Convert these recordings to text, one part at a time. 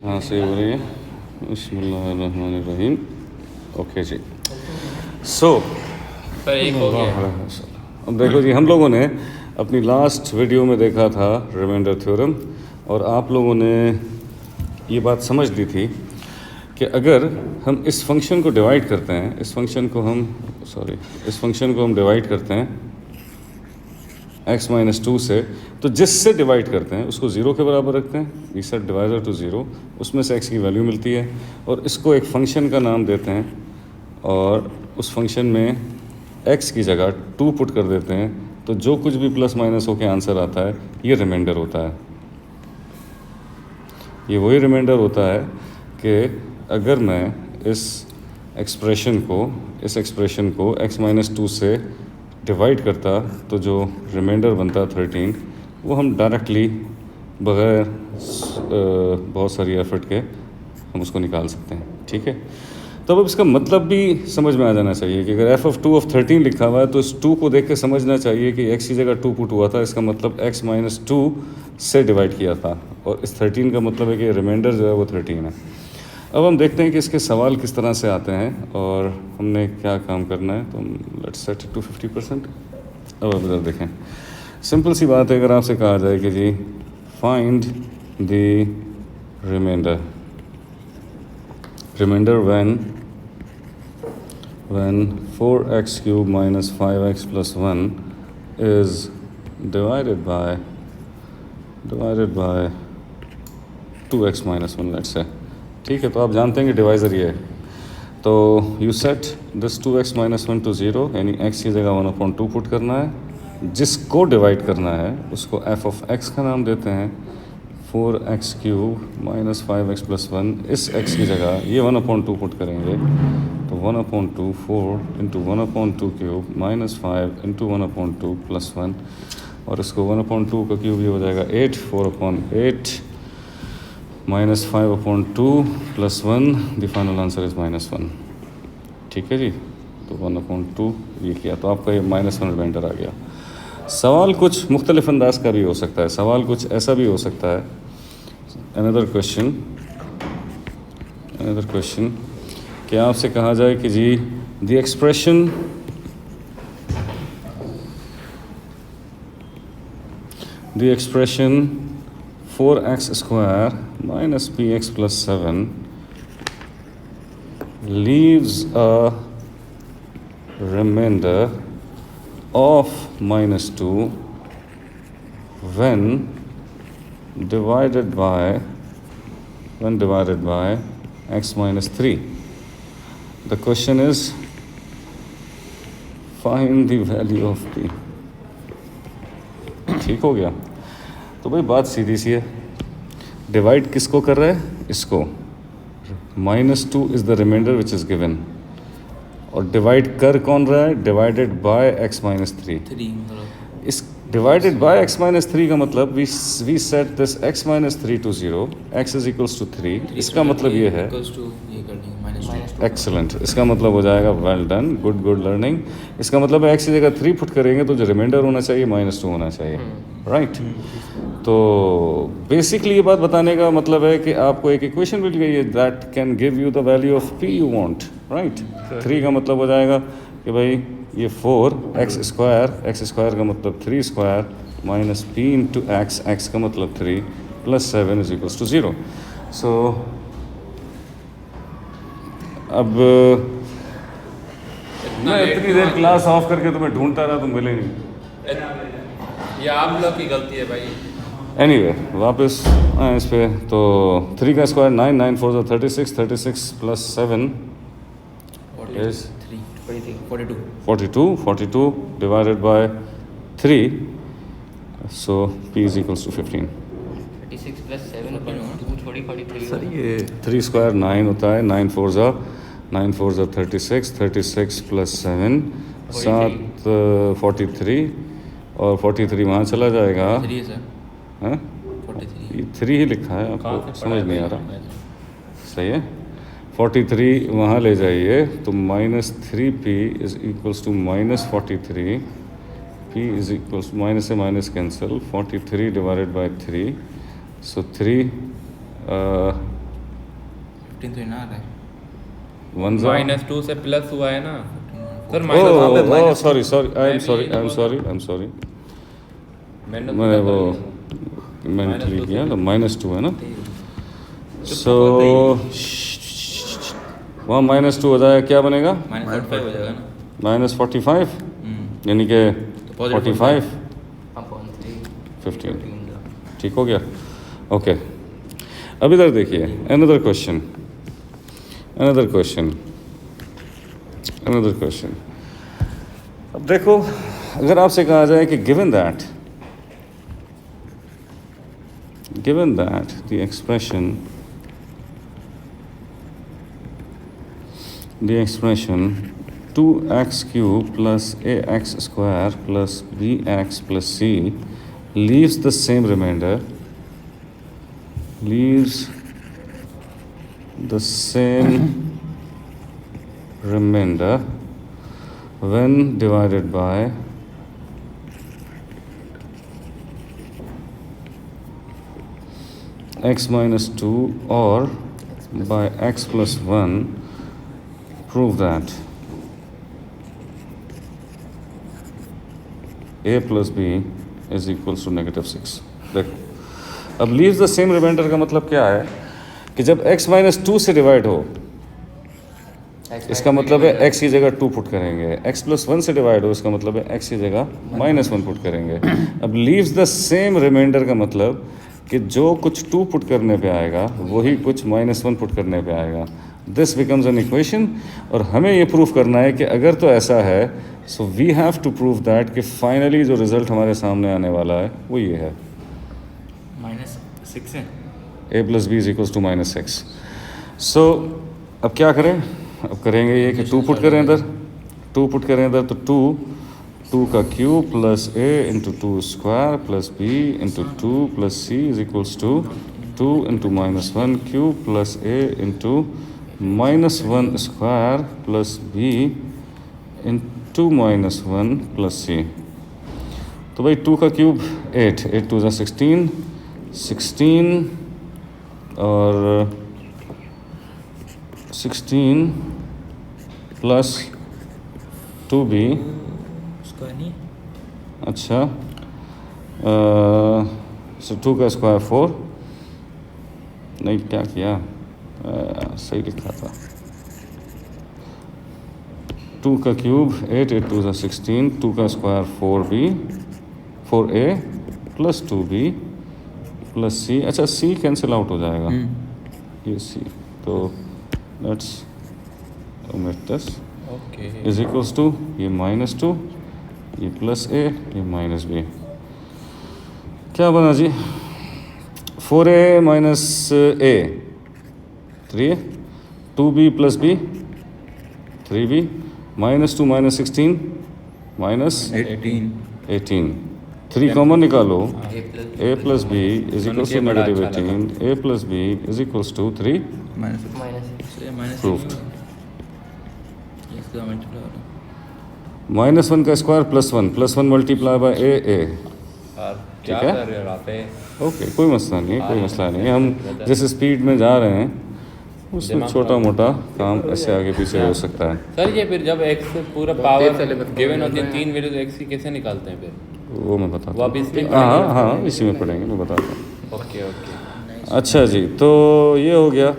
हाँ सही हो रही है। बिस्मिल्लाहिर्रहमानिर्रहीम। ओके जी। सो पर एक हो गया। अब देखो जी, हम लोगों ने अपनी लास्ट वीडियो में देखा था रिमाइंडर थ्योरम, और आप लोगों ने ये बात समझ ली थी कि अगर हम इस फंक्शन को डिवाइड करते हैं, इस फंक्शन को हम डिवाइड करते हैं x-2 से, तो जिससे डिवाइड करते हैं उसको ज़ीरो के बराबर रखते हैं, we set divisor to zero, उसमें से x की वैल्यू मिलती है और इसको एक फंक्शन का नाम देते हैं और उस फंक्शन में x की जगह 2 पुट कर देते हैं, तो जो कुछ भी प्लस माइनस होकर आंसर आता है ये रिमाइंडर होता है। ये वही रिमाइंडर होता है कि अगर मैं इस एक्सप्रेशन को x-2 से डिवाइड करता तो जो रिमाइंडर बनता 13, वो हम डायरेक्टली बग़ैर बहुत सारी एफर्ट के हम उसको निकाल सकते हैं। ठीक है, तो अब इसका मतलब भी समझ में आ जाना चाहिए कि अगर f(2)(13) लिखा हुआ है तो इस 2 को देख के समझना चाहिए कि x की जगह 2 पुट हुआ था, इसका मतलब x-2 से डिवाइड किया था, और इस 13 का मतलब है कि रिमाइंडर जो है वो 13 है। अब हम देखते हैं कि इसके सवाल किस तरह से आते हैं और हमने क्या काम करना है। तो हम लेट्स सेट इट टू 50%। अब आप इधर देखें, सिंपल सी बात है, अगर आपसे कहा जाए कि जी find the remainder when 4x³ minus 5x plus 1 is divided by 2x minus 1, let's say. ठीक है, तो आप जानते हैं कि डिवाइज़र ये है, तो you set this 2x minus 1 to 0, यानी x की जगह 1/2 पुट करना है, जिसको डिवाइड करना है उसको f of x का नाम देते हैं। 4x³ minus 5x plus 1, इस x की जगह ये 1/2 पुट करेंगे, तो 1/2 4 into 1/2³ minus 5 into 1/2 plus 1, और इसको 1/2 का क्यूब ये हो जाएगा 8, 4/8 minus 5/2 plus 1, the final answer is -1। ठीक है जी, तो 1/2 ये किया तो आपका ये -1 रिमाइंडर आ गया। सवाल कुछ मुख्तलिफ अंदाज का भी हो सकता है, सवाल कुछ ऐसा भी हो सकता है। अनदर क्वेश्चन कि आपसे कहा जाए कि जी the expression 4x² minus px plus 7 leaves a remainder of -2 when divided by x minus 3. The question is find the value of p। ठीक हो गया, तो भाई बात सीधी सी है, डिवाइड किसको कर रहा है, इसको। -2 is the remainder which is given, और डिवाइड कर कौन रहा है, डिवाइडेड बाय x minus 3। इस डिवाइडेड बाय x minus 3 का मतलब we set this x minus 3 to 0, x is equals to 3। इसका मतलब ये है एक्सलेंट, इसका मतलब हो जाएगा वेल डन, गुड लर्निंग। इसका मतलब है x की जगह 3 पुट करेंगे तो जो रिमाइंडर होना चाहिए -2 होना चाहिए, राइट। तो बेसिकली ये बात बताने का मतलब है कि आपको एक इक्वेशन मिल गई है that can give you the value of p you want, right. 3 का मतलब हो जाएगा कि भाई ये 4x² का मतलब 3² माइनस p इंटू x का मतलब 3 प्लस 7 इज इक्वल्स टू 0। सो अब मैं इतनी देर क्लास ऑफ करके तुम्हें ढूंढता रहा, तुम मिले नहीं। ये आप लोग की गलती है भाई। एनीवे, वापस आए इस पे, तो 3 का स्क्वायर 9, 9 4 ज़ा 36, 36 plus 7 is 42 divided by 3, so p is equals to 15। 36 plus 7 2 थोड़ी 43 सर ये 3 स्क्वायर 9 होता है, 9 4 ज़ा 36, 36 प्लस 7 7 43, और 43 वहाँ चला जाएगा, हाँ 3 ही लिखा है, आपको समझ नहीं आ रहा, सही है। 43 वहाँ ले जाइए तो -3p is equals to -43, p is equals minus से minus cancel, 43 divided by 3, so 3 15 तो ना आ रहा है। वन -2 से प्लस हुआ है ना sir. Oh sorry I am sorry मैंने वो मेंटली किया तो -2 है ना, सो वहाँ -2 हो जाएगा, क्या बनेगा -45 हो जाएगा ना। -45 यानी कि 45 अपॉन 3 15 ठीक हो गया। ओके अब इधर देखिए, अनदर क्वेश्चन। अब देखो, अगर आपसे कहा जाए कि given that the expression 2x cube plus ax square plus bx plus c leaves the same remainder when divided by x minus 2 or by x plus 1, prove that a plus b is equals to -6। देखो, अब leaves the same reminder का मतलब क्या है कि जब x minus 2 से divide हो, इसका मतलब है x की जगह 2 पुट करेंगे, x प्लस 1 से डिवाइड हो, इसका मतलब है x की जगह -1 पुट करेंगे। अब लीव्स द सेम रिमाइंडर का मतलब कि जो कुछ 2 पुट करने पे आएगा वही कुछ -1 पुट करने पे आएगा। दिस बिकम्स एन इक्वेशन, और हमें ये प्रूफ करना है कि अगर तो ऐसा है, so we have to prove that कि फाइनली जो रिजल्ट हमारे सामने आने वाला है वो ये है, -6 है। a plus b is equals to -6। So अब क्या करें, अब करेंगे ये कि 2 पुट करें इधर, तो 2 का cube plus a into 2 square plus b into 2 plus c is equals to 2 into -1 cube plus a into -1 square plus b into -1 plus c। तो भाई 2 का क्यूब 8 2 ज़ा 16 और 16 प्लस 2b, स्क्वायर नहीं, अच्छा सो 2 का स्क्वायर 4, नहीं क्या किया, सही लिखा था, 2 का क्यूब 8 2 ज़ा 16, 2 का square 4a plus 2b plus c, अच्छा c कैंसिल आउट हो जाएगा, ये c, तो let's omit this, okay is equals to ये -2, ये प्लस a, ये माइनस b, क्या बना जी, 4a minus a 3a, 2b plus b 3b, -2 -16 -18, 3 common निकालो, a plus b is equals to -18, a plus b is equals to 3 -6 Proved. इसका multiply -1 का square +1 multiply by a आप क्या ठीक है? कर रहे हो आप? ओके कोई मसला नहीं है, हम जिस स्पीड में जा रहे हैं उसमें छोटा मोटा काम ऐसे आगे पीछे हो सकता है। सर ये फिर जब x पूरा पावर गिवन होती है 3 वैल्यूज x की कैसे निकालते हैं फिर? वो मैं बताता वो आप इसमें हूँ, हाँ इसी में पढ़ेंगे, मैं बताता हूँ। ओके अच्छा जी, तो ये हो गया।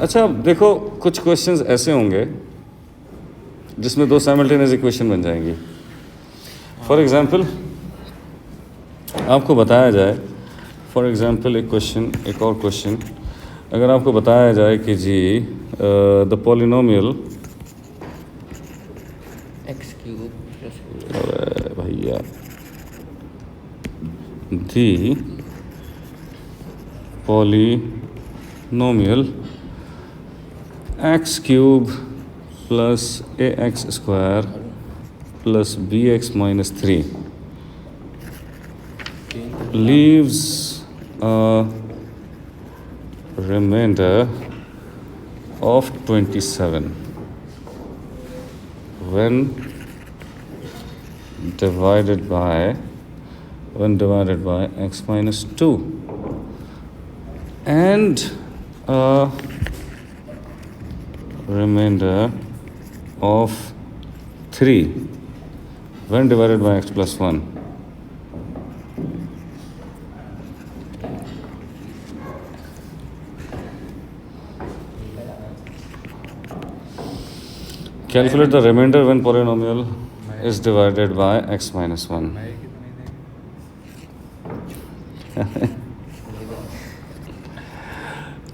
अच्छा देखो, कुछ क्वेश्चंस ऐसे होंगे जिसमें 2 साइमल्टेनियस इक्वेशन बन जाएंगी। फॉर एग्जांपल आपको बताया जाए, एक और क्वेश्चन अगर आपको बताया जाए कि जी द पॉलिनोमियल, x³ प्लस अरे भैया, the polynomial x³ plus ax square plus bx minus 3 leaves a remainder of 27 when divided by x minus 2, and remainder of 3 when divided by x plus 1. Calculate the remainder when polynomial is divided by x minus 1.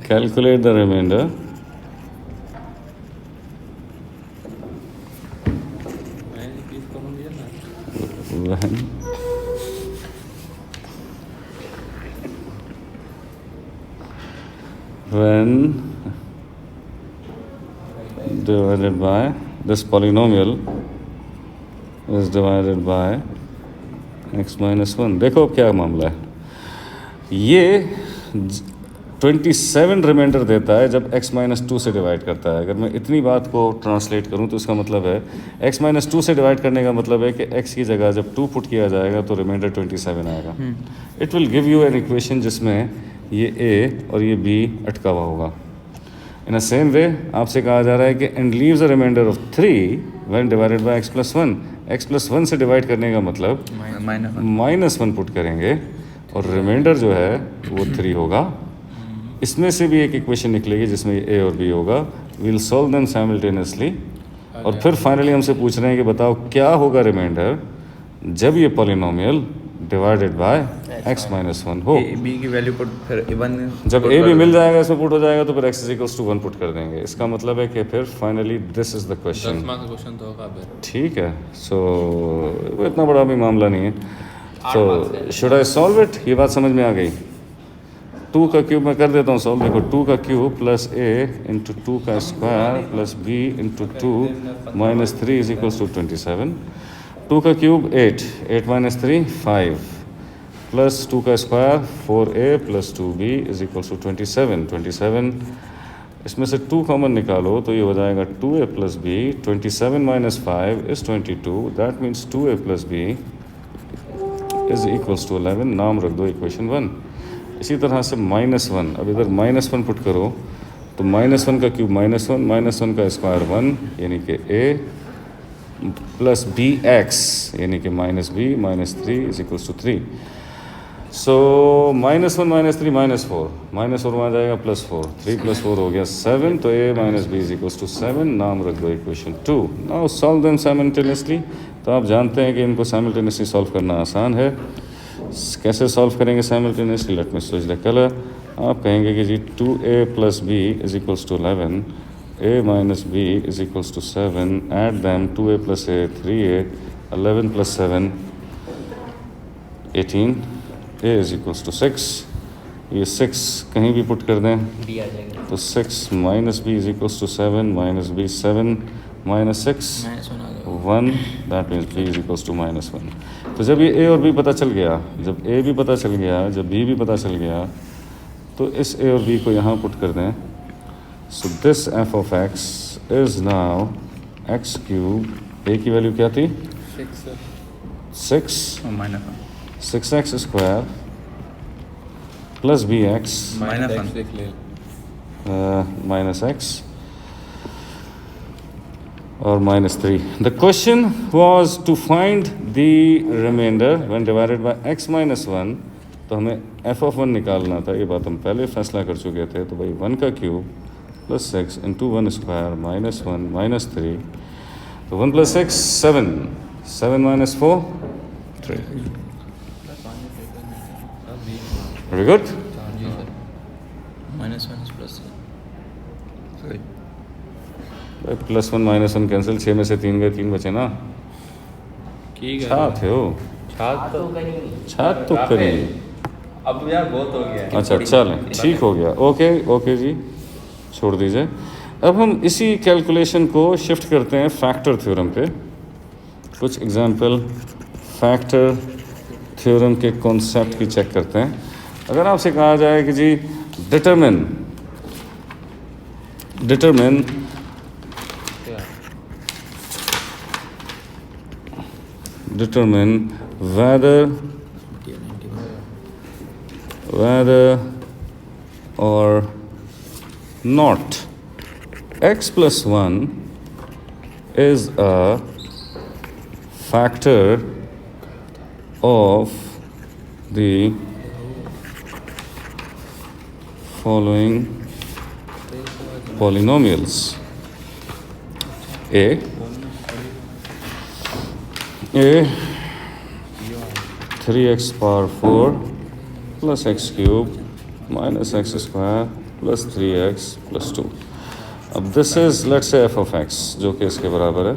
Calculate the remainder when divided by this polynomial is divided by x minus 1. देखो अब क्या मामला है. ये 27 reminder देता है जब x minus 2 से डिवाइड करता है. अगर मैं इतनी बात को ट्रांसलेट करूं तो इसका मतलब है x माइनस 2 से डिवाइड करने का मतलब है कि x की जगह जब 2 पुट किया जाएगा तो रिमाइंडर 27 आएगा. It will give you an equation जिसमें ये a और ये b अटका हुआ होगा. इन अ सेम वे आपसे कहा जा रहा है कि and leaves a remainder of 3 when divided by x plus 1. x plus 1 से डिवाइड करने का मतलब माइनस 1 पुट करेंगे और रिमाइंडर जो है वो 3 होगा. इसमें से भी एक इक्वेशन निकलेगी जिसमें a और b होगा. विल सॉल्व देम साइमल्टेनियसली और फिर फाइनली हमसे पूछ रहे हैं कि बताओ क्या होगा रिमाइंडर जब ये polynomial divided by x minus 1 हो. b की वैल्यू पुट फिर 1 जब a भी मिल जाएगा इसमें पुट हो जाएगा तो फिर x is equals to 1 put कर देंगे. इसका मतलब है कि फिर finally this is the question. 10 marks का क्वेश्चन तो होगा फिर. ठीक है. सो इतना बड़ा भी मामला नहीं है. तो शुड आई सॉल्व इट. ये बात समझ में आ गई. 2 का क्यूब मैं कर देता हूँ सॉल्व. देखो 2 का क्यूब प्लस a इंटू 2 का square plus b into 2 minus 3 is equals to 27. 2 का क्यूब 8 माइनस 3 5 प्लस 2 का square 4a plus 2b is equals to 27. इसमें से 2 कॉमन निकालो तो ये हो जाएगा 2a plus b. 27 minus 5 is 22. That means 2a plus b is equals to 11. नाम रख दो इक्वेशन 1. इसी तरह से -1. अब इधर -1 पुट करो तो -1 का क्यूब -1 का स्क्वायर 1 यानी कि a प्लस bx यानी कि -b minus 3 is equals to 3. So -1 minus 3 -4 -4 में आ जाएगा +4. 3 + 4 हो गया 7. तो a minus b is equals to 7. नाम रख दो equation 2. Now solve them simultaneously. तो आप जानते हैं कि इनको साइमल्टेनियसली सॉल्व करना आसान है. कैसे सॉल्व करेंगे simultaneously. Let me switch the colour. आप कहेंगे कि जी 2a plus b is equals to 11. a minus b is equals to 7. Add them 2a plus a 3a 11 plus 7 18. a is equals to 6. ये 6 कहीं भी पुट कर दें b आ जाएगा तो 6 minus b is equals to 7 minus b 7 minus 6 1. That means b is equals to -1. तो जब ये a और b पता चल गया, जब a भी पता चल गया, जब b भी पता चल गया तो इस a और b को यहाँ पुट कर दें. So this f of x is now x cube. a की वैल्यू क्या थी 6 6x square plus bx minus x और -3. The question was to find the remainder when divided by x minus 1. तो हमें f ऑफ 1 निकालना था. ये बात हम पहले फैसला कर चुके थे. तो भाई 1 का क्यूब प्लस 6 इंटू 1 स्क्वायर -1 -3. तो 1 + 6 7 7 माइनस 4 3. Very good. +1 -1 कैंसिल. 6 में से 3 गए, 3 बचे ना. ठीक है. छात हो छात तो करी. अब यार बहुत हो गया. अच्छा चलें ठीक हो गया. ओके जी छोड़ दीजिए. अब हम इसी कैलकुलेशन को शिफ्ट करते हैं फैक्टर थ्योरम पे. कुछ एग्जांपल फैक्टर थ्योरम के कॉन्सेप्ट की चेक करते हैं. अगर आपसे कहा जाए कि जी determine whether or not x plus 1 is a factor of the following polynomials: a 3x power 4 plus x cube minus x square plus 3x plus 2. अब this is let's say f of x जो कि इसके बराबर है.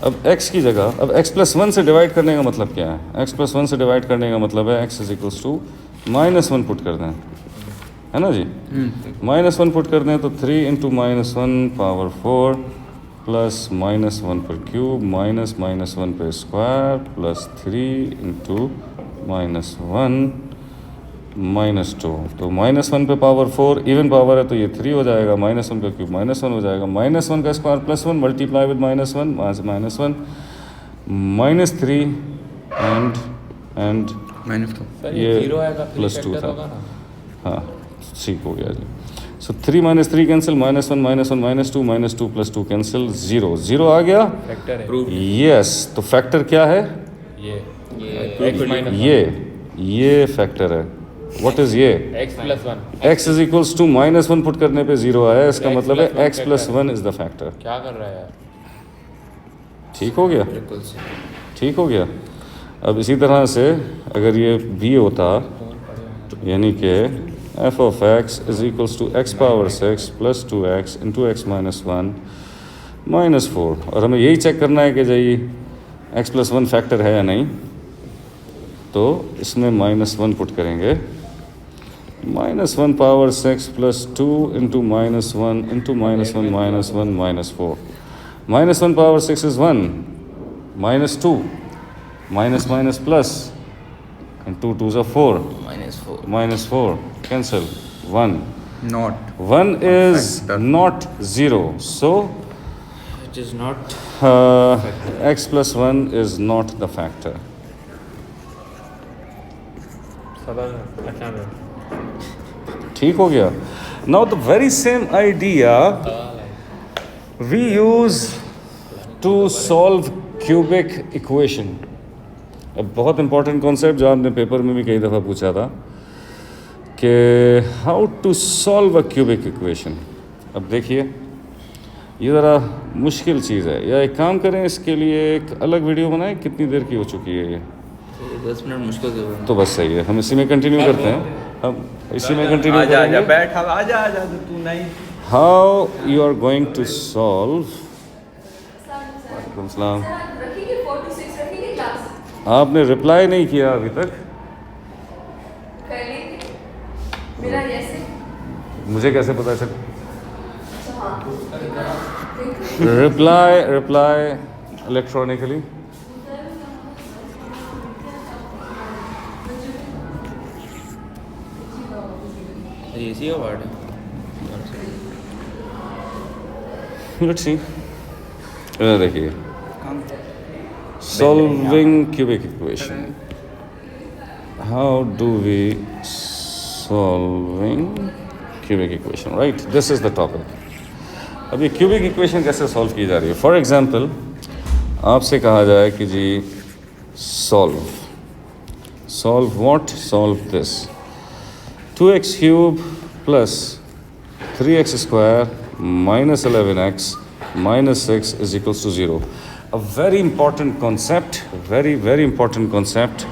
अब x की जगह अब x प्लस 1 से डिवाइड करने का मतलब क्या है? x प्लस 1 से डिवाइड करने का मतलब है x is equals to -1 put कर दें, है ना जी? -1 पुट कर दें तो 3 इंटू -1 पावर 4 प्लस -1 पर क्यूब माइनस -1 पर स्क्वायर प्लस 3 इंटू -1 -2. तो -1 पे पावर 4 इवन पावर है तो ये 3 हो जाएगा, -1 पे क्यूब -1 हो जाएगा, -1 का स्क्वायर +1 मल्टीप्लाई विद -1 वहाँ से -1 -3 एंड ये +2 था. हाँ ठीक हो गया जी. सो 3 - 3 कैंसिल, -1 -1 -2 +2 कैंसिल, 0 आ गया. यस, तो फैक्टर क्या है? ये फैक्टर है. व्हाट इज ये? x is equals to -1 put करने पे 0 आया, इसका मतलब है x + 1 इज द फैक्टर. क्या कर रहा है यार? ठीक हो गया, ठीक हो गया. अब इसी तरह से अगर ये b होता यानी कि f of x is equals to x power 6 plus 2x into x minus 1 minus 4, और हमें यही चेक करना है कि जी x plus 1 फैक्टर है या नहीं. तो इसमें -1 पुट करेंगे, -1 power 6 plus 2 into -1 into -1 -4. -1 power 6 is 1, -2 minus plus, and 2 2s are 4, -4 cancel, 1 is not 0, so It is not x plus 1 is not the factor. ठीक हो गया. Now the very same idea we use to solve cubic equation. अब बहुत important concept जो आपने paper में भी कई दफ़ा पूछा था कि how to solve a cubic equation. अब देखिए ये ज़रा मुश्किल चीज़ है, या एक काम करें इसके लिए एक अलग वीडियो बनाएं. कितनी देर की हो चुकी है ये? 10 मिनट मुश्किल से. तो बस सही है, हम इसी में कंटिन्यू करते हैं. हम इसी में कंटिन्यू करेंगे. तू नहीं. How you are going to solve. वालेकुम सलाम. आपने रिप्लाई नहीं किया अभी तक. मुझे कैसे पता चल? Reply electronically. इसी का पार्ट है. Let's see. देखिए solving cubic equation. How do we solving cubic equation, right? This is the topic. अब ये cubic equation कैसे solve की जा रही है? For example, आपसे कहा जाए कि जी solve what? Solve this. 2x cube plus 3x square minus 11x minus 6 is equals to 0. A very important concept, very important concept,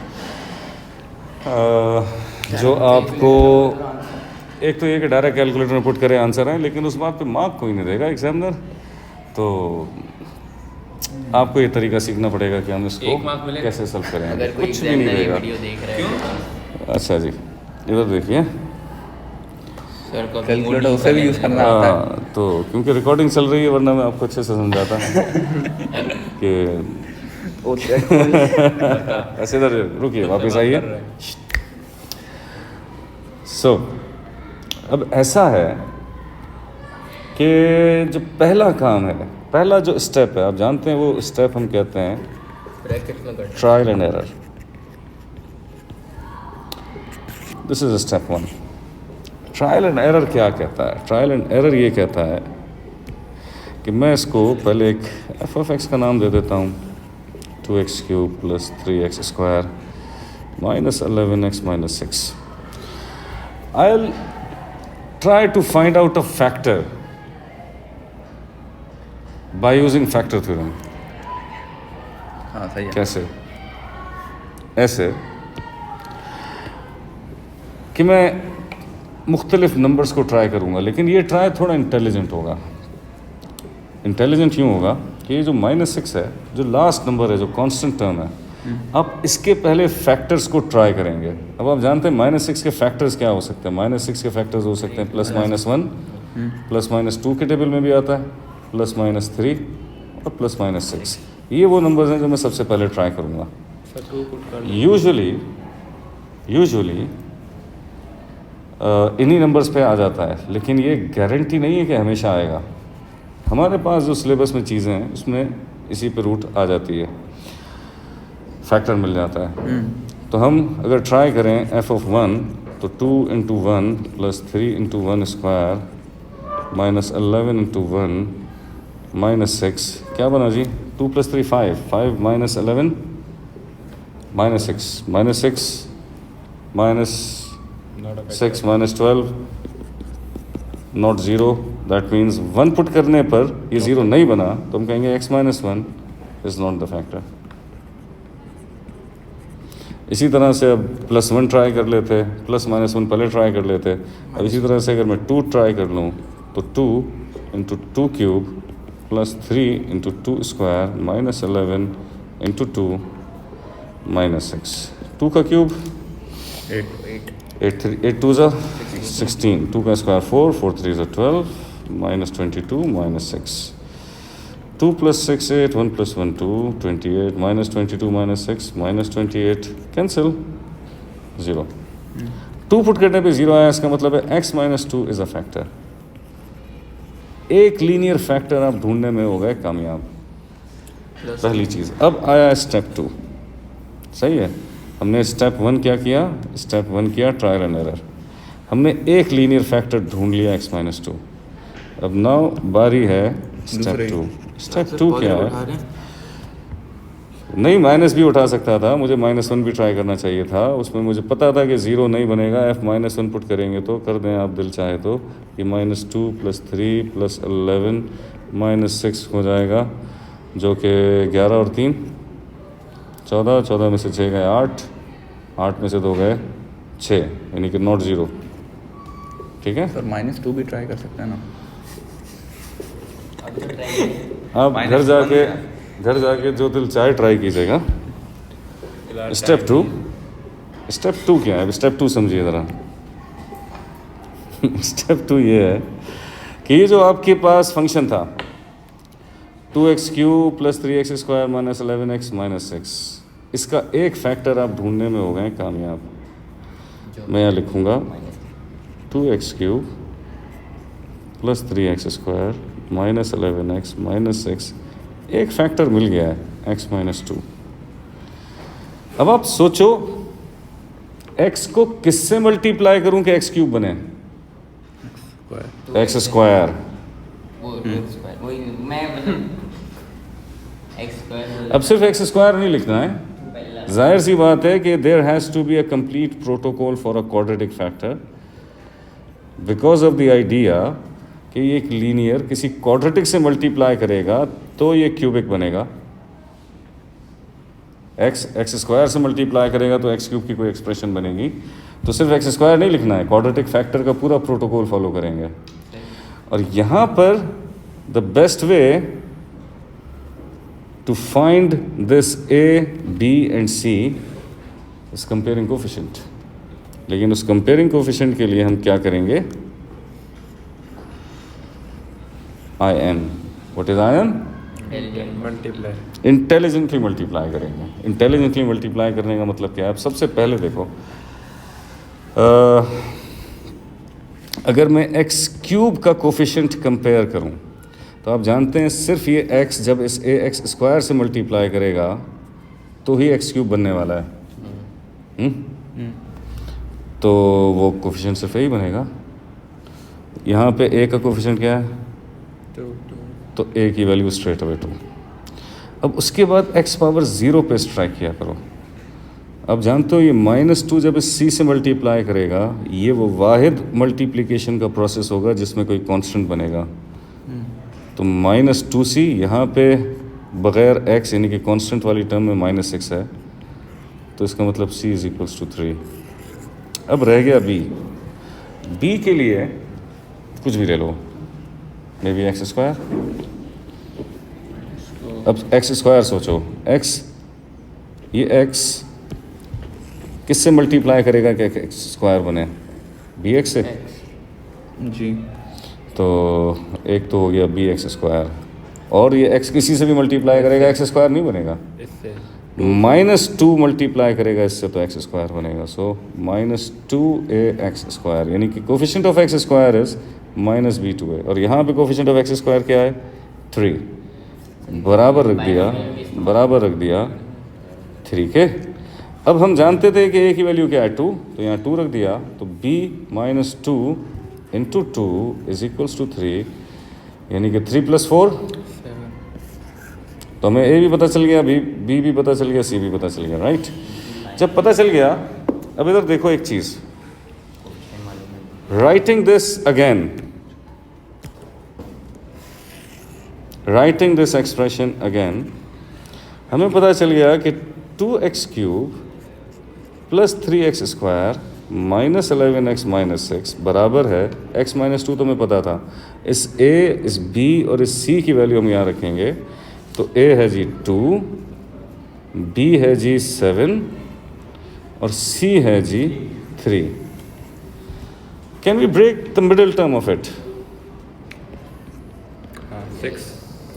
जो आपको एक तो ये कि डायरेक्ट कैलकुलेटर में पुट करें आंसर है, लेकिन उस बात पे मार्क कोई नहीं देगा एग्जामिनर. तो आपको ये तरीका सीखना पड़ेगा कि हम इसको कैसे सॉल्व करें. कुछ भी नहीं देगा. अच्छा जी, इधर देखिए. कैलकुलेटर उसे भी यूज़ करना आता है. तो क्योंकि रिकॉर्डिंग चल रही है, वरना मैं आपको अच्छे से समझाता कि ऐसे इधर रुकिए, वापस आइए. सो अब ऐसा है कि जो पहला काम है, पहला जो स्टेप है, आप जानते हैं वो स्टेप हम कहते हैं trial and error. This is step 1. Trial and error क्या कहता है? ट्रायल एंड एरर ये कहता है कि मैं इसको पहले एक एफ ऑफ एक्स का नाम दे देता हूँ, 2x cube plus 3x square minus 11x minus 6. I'll try to find out a factor by using factor theorem. हाँ सही है. कैसे? ऐसे कि मैं मुख्तलिफ नंबर्स को ट्राई करूँगा, लेकिन ये ट्राई थोड़ा इंटेलिजेंट होगा. इंटेलिजेंट यूँ होगा कि ये जो -6 है, जो लास्ट नंबर है, जो कांस्टेंट टर्म है, अब इसके पहले फैक्टर्स को ट्राई करेंगे. अब आप जानते हैं -6 के फैक्टर्स क्या हो सकते हैं. -6 के फैक्टर्स हो सकते हैं +-1, +-2 के टेबल में भी आता है, +-3 और +-6. ये वो नंबर्स हैं जो मैं सबसे पहले ट्राई करूँगा. यूजुअली इन्हीं नंबर्स पे आ जाता है, लेकिन ये गारंटी नहीं है कि हमेशा आएगा. हमारे पास जो सिलेबस में चीज़ें हैं उसमें इसी पे रूट आ जाती है, फैक्टर मिल जाता है. तो हम अगर ट्राई करें f(1) तो 2 × 1 + 3 × 1 स्क्वायर माइनस 11 × 1 माइनस 6 क्या बना जी? 2 + 3 5, 5 - 11 -6, -6 -6 -12 नॉट 0. दैट मीन्स 1 पुट करने पर ये 0 नहीं बना तो हम कहेंगे x - 1 is not the factor. इसी तरह से अब +1 ट्राई कर लेते, +-1 पहले ट्राई कर लेते. अब इसी तरह से अगर मैं 2 ट्राई कर लूँ तो 2 × 2 क्यूब + 3 × 2 स्क्वायर माइनस 11 × 2 -6. 2 का क्यूब 8 2 16, 2 का स्क्वायर 4, 4 3 12, -22 -6. 2 + 6 8, 1 + 1 2, 28, -22 -6, -28 कैंसिल 0. 2 पुट करने पे 0 आया, इसका मतलब है x - 2 इज़ अ फैक्टर. एक लीनियर फैक्टर आप ढूंढने में हो गए कामयाब. पहली चीज़. अब आया स्टेप 2. सही है, हमने स्टेप 1 क्या किया? स्टेप 1 किया ट्रायल एंड एरर. हमने एक लीनियर फैक्टर ढूंढ लिया x - 2. अब नाउ बारी है स्टेप 2. स्टेप 2 क्या है? नहीं, माइनस भी उठा सकता था, मुझे -1 भी ट्राई करना चाहिए था. उसमें मुझे पता था कि 0 नहीं बनेगा. f - 1 पुट करेंगे तो कर दें आप दिल चाहे तो. ये -2 + 3 + 11 -6 हो जाएगा, जो कि 11 और 3 14, 14 में से 6 गए 8, 8 में से 2 गए 6, यानी कि नॉट 0. ठीक है सर -2 भी ट्राई कर सकते हैं ना. आप घर जाके जो दिल चाहे ट्राई कीजिएगा. स्टेप 2 क्या है? स्टेप 2 समझिए ज़रा. स्टेप 2 ये है कि ये जो आपके पास फंक्शन था 2x cube + 3x square minus 11x minus 6, इसका एक फैक्टर आप ढूंढने में हो गए कामयाब. मैं यहाँ लिखूँगा 2x cube + 3x square minus 11x minus 6. एक फैक्टर मिल गया है x - 2. अब आप सोचो x को किससे मल्टीप्लाई करूं कि x क्यूब बने? x square. अब सिर्फ x स्क्वायर नहीं लिखना है. जाहिर सी बात है कि there has to be a complete protocol for a quadratic factor, because of the idea कि ये एक लीनियर किसी क्वाड्रेटिक से मल्टीप्लाई करेगा तो ये क्यूबिक बनेगा. x स्क्वायर से मल्टीप्लाई करेगा तो x क्यूब की कोई एक्सप्रेशन बनेगी. तो सिर्फ x स्क्वायर नहीं लिखना है, क्वाड्रेटिक फैक्टर का पूरा प्रोटोकॉल फॉलो करेंगे. और यहाँ पर the best way to find this a, b and c is comparing coefficient. लेकिन उस कंपेयरिंग कोफिशिएंट के लिए हम क्या करेंगे? IN. What is IN? Multiply. Intelligently multiply करेंगे. इंटेलिजेंटली मल्टीप्लाई करने का मतलब क्या है? अब सबसे पहले देखो, अगर मैं x क्यूब का कोफिशिएंट कंपेयर करूं तो आप जानते हैं सिर्फ ये x जब इस ax स्क्वायर से मल्टीप्लाई करेगा तो ही x क्यूब बनने वाला है. तो वो कोफिशिएंट सिर्फ यही बनेगा। यहाँ पे ए का कोफिशिएंट क्या है? 2 तो ए की वैल्यू स्ट्रेट अवे 2। अब उसके बाद x पावर 0 पे स्ट्राइक किया करो। अब जानते हो ये -2 जब इस c से मल्टीप्लाई करेगा, ये वो वाहिद मल्टीप्लिकेशन का प्रोसेस होगा जिसमें कोई कांस्टेंट बनेगा। तो -2c यहाँ पे बग़ैर x यानी कि कांस्टेंट वाली टर्म में -6 है, तो इसका मतलब c = 3। अब रह गया b के लिए कुछ भी ले लो, मे बी x²। अब x² सोचो, x ये x किससे मल्टीप्लाई करेगा कि x² बने? bx से। जी। तो एक तो हो गया bx², और ये x किसी से भी मल्टीप्लाई करेगा x² नहीं बनेगा। इससे -2 मल्टीप्लाई करेगा इससे तो x² बनेगा। सो -2ax², यानी कि coefficient of x² is -b2a, और यहाँ पे कोफिशिएंट ऑफ x² क्या है? 3। बराबर रख दिया 3 के। अब हम जानते थे कि a की वैल्यू क्या है? 2, तो यहाँ 2 रख दिया, तो b -2 × 2 = 3, यानी कि 3 + 4। तो हमें a भी पता चल गया, b भी पता चल गया, c भी पता चल गया, राइट। जब पता चल गया, अब इधर देखो एक चीज़, राइटिंग दिस एक्सप्रेशन अगेन, हमें पता चल गया कि 2x³ + 3x² -11x - 6 बराबर है x - 2। तो हमें पता था, इस a, इस b और इस c की वैल्यू हम यहाँ रखेंगे। तो a है जी 2, b है जी 7 और c है जी 3। Can we break the middle term of it? हाँ, 6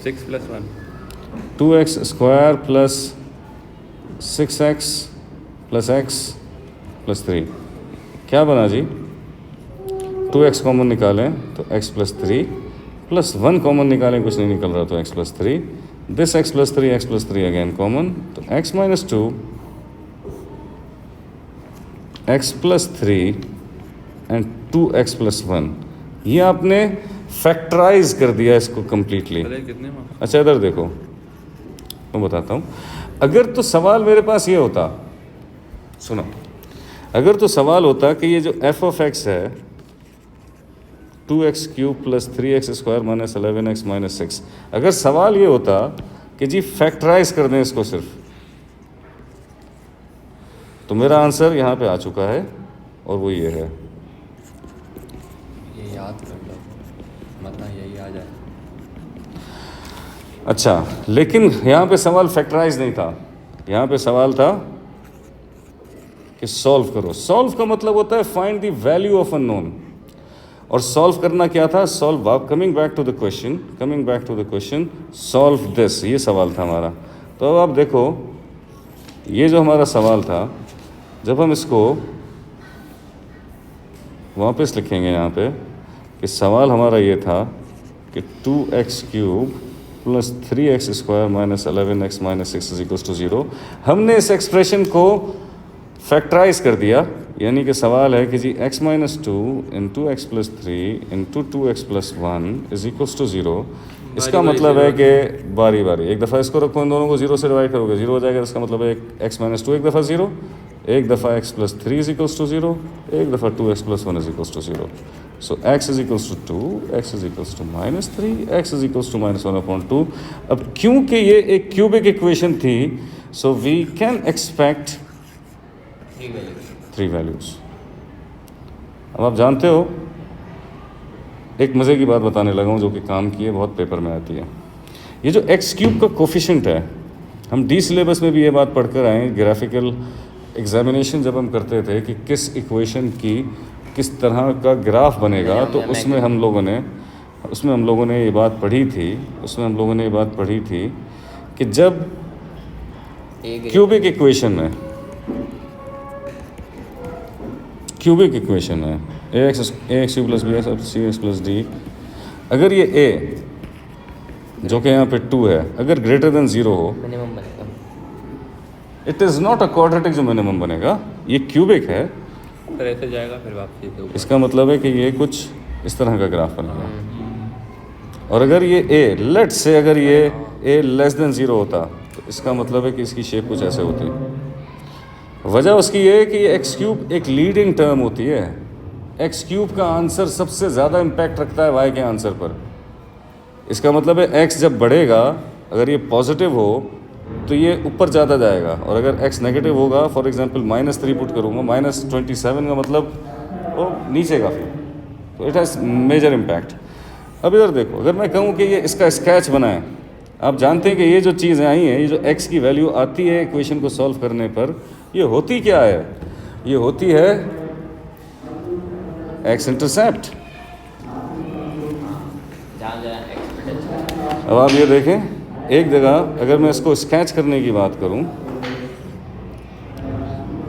+ 1 2x² + 6x + x + 3 क्या बना जी? 2x कॉमन निकालें तो x + 3 + 1 कॉमन निकालें, कुछ नहीं निकल रहा तो x + 3, this x + 3, x + 3 again common, तो x - 2 x + 3 एंड 2x + 1। ये आपने फैक्टराइज कर दिया इसको कम्प्लीटली। कितने मार्क्स? अच्छा इधर देखो, मैं बताता हूँ। अगर तो सवाल मेरे पास ये होता, सुनो, अगर तो सवाल होता कि ये जो f(x) है 2x³ + 3x² - 11x - 6, अगर सवाल ये होता कि जी फैक्टराइज कर दें इसको सिर्फ, तो मेरा आंसर यहाँ पे आ चुका है और वो ये है। ये याद कर लो, मतलब यही आ जाए। अच्छा, लेकिन यहाँ पे सवाल फैक्टराइज नहीं था, यहाँ पे सवाल था कि सॉल्व करो। सॉल्व का मतलब होता है find the value of unknown, और सॉल्व करना क्या था? Solve, coming back to the question, solve this, ये सवाल था हमारा। तो अब आप देखो, ये जो हमारा सवाल था, जब हम इसको वापस लिखेंगे यहाँ पे कि सवाल हमारा ये था कि 2x³ + 3x² - 11x - 6 = 0। हमने इस एक्सप्रेशन को फैक्टराइज कर दिया, यानी कि सवाल है कि जी x - 2 × x + 3 × 2x + 1 = 0। इसका मतलब है कि बारी बारी, एक दफ़ा इसको रखो, इन दोनों को 0 से डिवाइड करोगे 0 हो जाएगा। इसका मतलब है x - 2 एक दफ़ा 0, एक दफ़ा x + 3 = 0, एक दफ़ा 2x + 1 = 0। सो x = 2, x = -3, x = -1/2। अब क्योंकि ये एक क्यूबिक इक्वेशन थी, so we can expect 3 values. अब आप जानते हो, एक मज़े की बात बताने लगा हूँ जो कि काम की है, बहुत पेपर में आती है। ये जो x³ का कोफिशिएंट है, हम डी सिलेबस में भी ये बात पढ़कर आए, ग्राफिकल एग्जामिनेशन जब हम करते थे कि किस इक्वेशन की किस तरह का ग्राफ बनेगा, तो उसमें हम लोगों ने ये बात पढ़ी थी कि जब क्यूबिक इक्वेशन में ax³ + bx cx + d, अगर ये a जो कि यहाँ पे 2 है, अगर ग्रेटर देन 0 हो, मिनिमम बनेगा। It is not a quadratic जो मिनिमम बनेगा, ये क्यूबिक है। फिर ऐसे जाएगा फिर वापसी से ऊपर। इसका मतलब है कि ये कुछ इस तरह का ग्राफ बनेगा। और अगर ये ए लेट से अगर ये ए लेस देन 0 होता तो इसका मतलब है कि इसकी शेप कुछ ऐसे होती। वजह उसकी ये है कि ये एक्स क्यूब एक लीडिंग टर्म होती है। एक्स क्यूब का आंसर सबसे ज़्यादा इम्पैक्ट रखता है वाई के आंसर पर। इसका मतलब है एक्स जब बढ़ेगा, अगर ये पॉजिटिव हो तो ये ऊपर ज़्यादा जाएगा, और अगर एक्स नेगेटिव होगा, फॉर एग्जांपल -3 पुट करूँगा, -27 का मतलब वो नीचे का फिर, तो इट हैज़ मेजर इम्पैक्ट। अब इधर देखो, अगर मैं कहूँ कि ये इसका स्केच बनाएं, आप जानते हैं कि ये जो चीज़ें आई हैं, ये जो एक्स की वैल्यू आती है इक्वेशन को सॉल्व करने पर, ये होती क्या है? ये होती है एक्स इंटरसेप्ट। अब आप ये देखें, एक जगह अगर मैं इसको स्केच करने की बात करूं,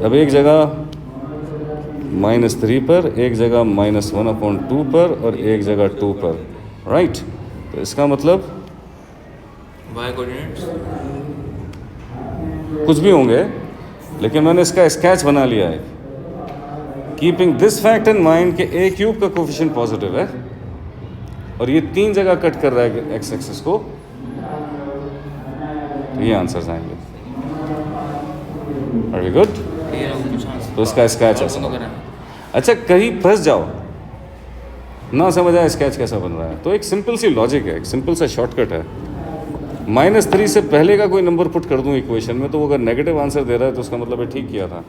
अब एक जगह -3 पर, एक जगह -1/2 पर, और एक जगह 2 पर, राइट? तो इसका मतलब वाई कोऑर्डिनेट्स कुछ भी होंगे, लेकिन मैंने इसका स्केच बना लिया है, keeping this fact in mind कि ए क्यूब का कोफिशिएंट पॉजिटिव है और ये 3 जगह कट कर रहा है एक्स एक्सिस को, तो ये आंसर्स आएंगे। Are we good? तो इसका स्केच ऐसा। अच्छा, कहीं फंस जाओ, ना समझ आए स्केच कैसा बन रहा है, तो एक सिंपल सी लॉजिक है, एक सिंपल सा शॉर्टकट है। -3 से पहले का कोई नंबर पुट कर दूं इक्वेशन में, तो वो अगर नेगेटिव आंसर दे रहा है तो उसका मतलब है ठीक किया था।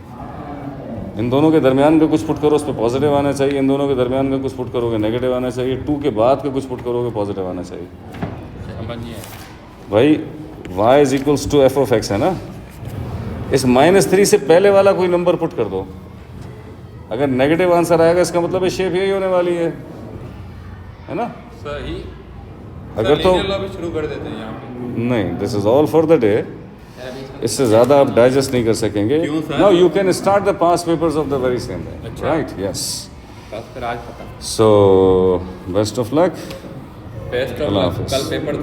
इन दोनों के दरमियान का कुछ पुट करो, उस पर पॉजिटिव आना चाहिए। इन दोनों के दरमियान का कुछ पुट करोगे नेगेटिव आना चाहिए। 2 के बाद का कुछ पुट करोगे पॉजिटिव आना चाहिए। समझिए भाई y = f of x है ना, इस -3 से पहले वाला कोई नंबर पुट कर दो, अगर नेगेटिव आंसर आएगा इसका मतलब है शेप यही होने वाली है ना? सही। अगर तो भी शुरू कर देते हैं यहाँ पे। नहीं, this is all for the day, इससे ज़्यादा आप डाइजेस्ट नहीं कर सकेंगे। Now you can start the past papers of the very same day, right? Yes. बस फिर आज खत्म। So best of luck. Best of Allah luck. हाफिज़। कल पेपर